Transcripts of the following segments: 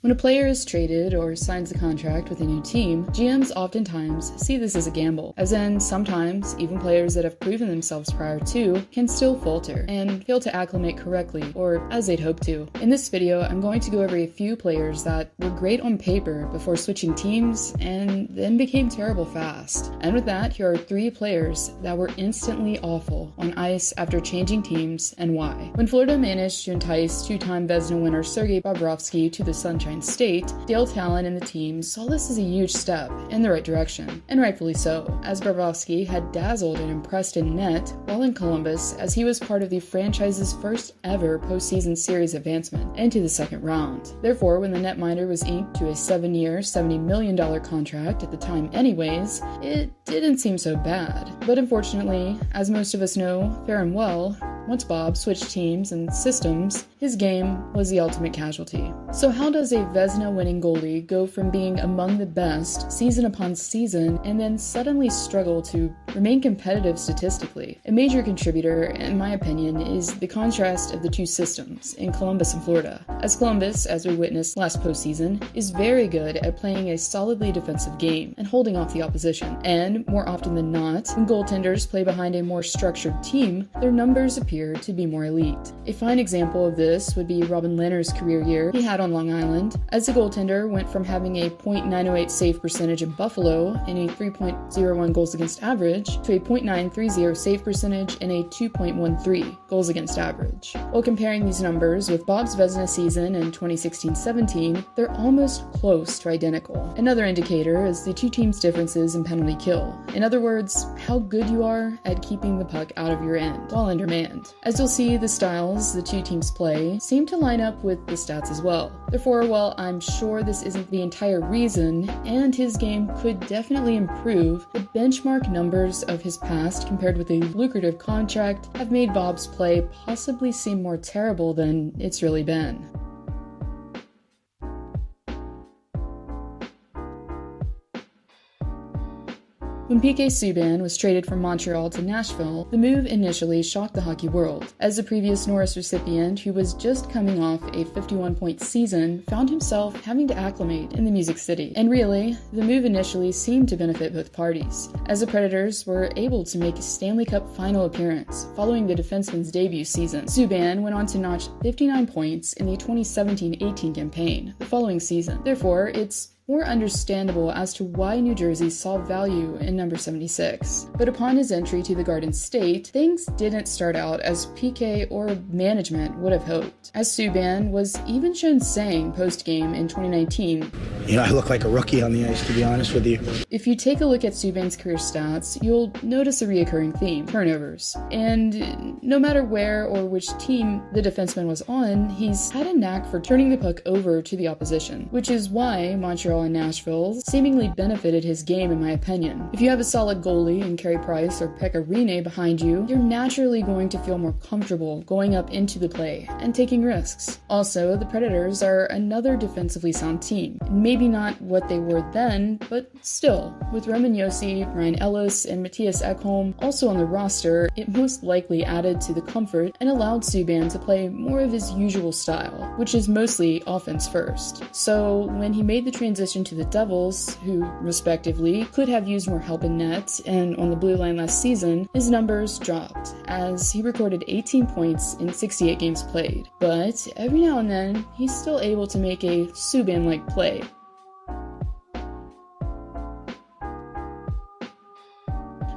When a player is traded or signs a contract with a new team, GMs oftentimes see this as a gamble, as in sometimes even players that have proven themselves prior to can still falter and fail to acclimate correctly, or as they'd hope to. In this video, I'm going to go over a few players that were great on paper before switching teams and then became terrible fast. And with that, here are 3 players that were instantly awful on ice after changing teams and why. When Florida managed to entice 2-time Vezina winner Sergei Bobrovsky to the Sunshine State, Dale Talon and the team saw this as a huge step in the right direction, and rightfully so, as Bobrovsky had dazzled and impressed in net while in Columbus, as he was part of the franchise's first ever postseason series advancement into the second round. Therefore, when the netminder was inked to a 7-year, $70 million contract at the time anyways, it didn't seem so bad. But unfortunately, as most of us know fair and well, once Bob switched teams and systems, his game was the ultimate casualty. So how does a Vezina winning goalie go from being among the best season upon season and then suddenly struggle to remain competitive statistically? A major contributor, in my opinion, is the contrast of the two systems in Columbus and Florida. As Columbus, as we witnessed last postseason, is very good at playing a solidly defensive game and holding off the opposition. And more often than not, when goaltenders play behind a more structured team, their numbers appear to be more elite. A fine example of this would be Robin Lehner's career year he had on Long Island. As a goaltender, went from having a .908 save percentage in Buffalo and a 3.01 goals against average to a .930 save percentage and a 2.13 goals against average. While comparing these numbers with Bob's Vezina season in 2016-17, they're almost close to identical. Another indicator is the two teams' differences in penalty kill. In other words, how good you are at keeping the puck out of your end while undermanned. As you'll see, the styles the two teams play seem to line up with the stats as well. Therefore, while I'm sure this isn't the entire reason, and his game could definitely improve, the benchmark numbers of his past compared with a lucrative contract have made Bob's play possibly seem more terrible than it's really been. When PK Subban was traded from Montreal to Nashville, the move initially shocked the hockey world, as the previous Norris recipient, who was just coming off a 51-point season, found himself having to acclimate in the Music City. And really, the move initially seemed to benefit both parties, as the Predators were able to make a Stanley Cup final appearance following the defenseman's debut season. Subban went on to notch 59 points in the 2017-18 campaign the following season. Therefore, it's more understandable as to why New Jersey saw value in number 76. But upon his entry to the Garden State, things didn't start out as PK or management would have hoped, as Subban was even shown saying post-game in 2019, I look like a rookie on the ice, to be honest with you. If you take a look at Subban's career stats, you'll notice a reoccurring theme: turnovers. And no matter where or which team the defenseman was on, he's had a knack for turning the puck over to the opposition, which is why Montreal and Nashville seemingly benefited his game, in my opinion. If you have a solid goalie in Carey Price or Pekka Rinne behind you, you're naturally going to feel more comfortable going up into the play and taking risks. Also, the Predators are another defensively sound team. Maybe not what they were then, but still, with Roman Josi, Ryan Ellis, and Matthias Ekholm also on the roster, it most likely added to the comfort and allowed Subban to play more of his usual style, which is mostly offense first. So when he made the transition to the Devils, who, respectively, could have used more help in net and on the blue line last season, his numbers dropped, as he recorded 18 points in 68 games played. But every now and then, he's still able to make a Subban-like play.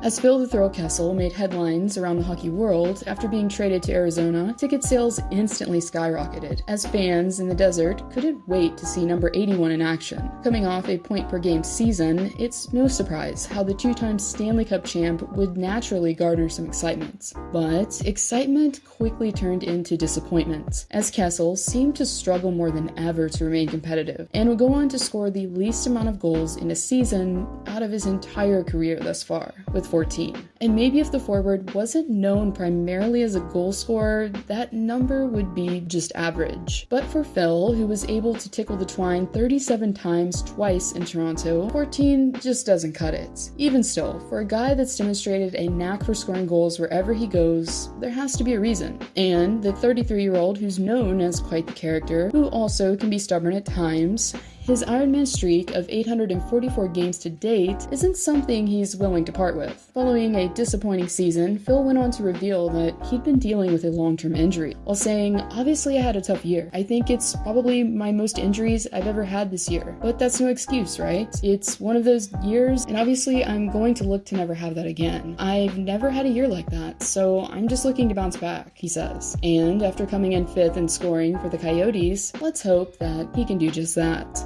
As Phil the Thrill Kessel made headlines around the hockey world after being traded to Arizona, ticket sales instantly skyrocketed, as fans in the desert couldn't wait to see number 81 in action. Coming off a point-per-game season, it's no surprise how the 2-time Stanley Cup champ would naturally garner some excitement. But excitement quickly turned into disappointment, as Kessel seemed to struggle more than ever to remain competitive, and would go on to score the least amount of goals in a season out of his entire career thus far, with 14. And maybe if the forward wasn't known primarily as a goal scorer, that number would be just average. But for Phil, who was able to tickle the twine 37 times twice in Toronto, 14 just doesn't cut it. Even still, for a guy that's demonstrated a knack for scoring goals wherever he goes, there has to be a reason. And the 33-year-old who's known as quite the character, who also can be stubborn at times, his Ironman streak of 844 games to date isn't something he's willing to part with. Following a disappointing season, Phil went on to reveal that he'd been dealing with a long-term injury, while saying, "Obviously I had a tough year. I think it's probably my most injuries I've ever had this year. But that's no excuse, right? It's one of those years, and obviously I'm going to look to never have that again. I've never had a year like that, so I'm just looking to bounce back," he says. And after coming in 5th in scoring for the Coyotes, let's hope that he can do just that.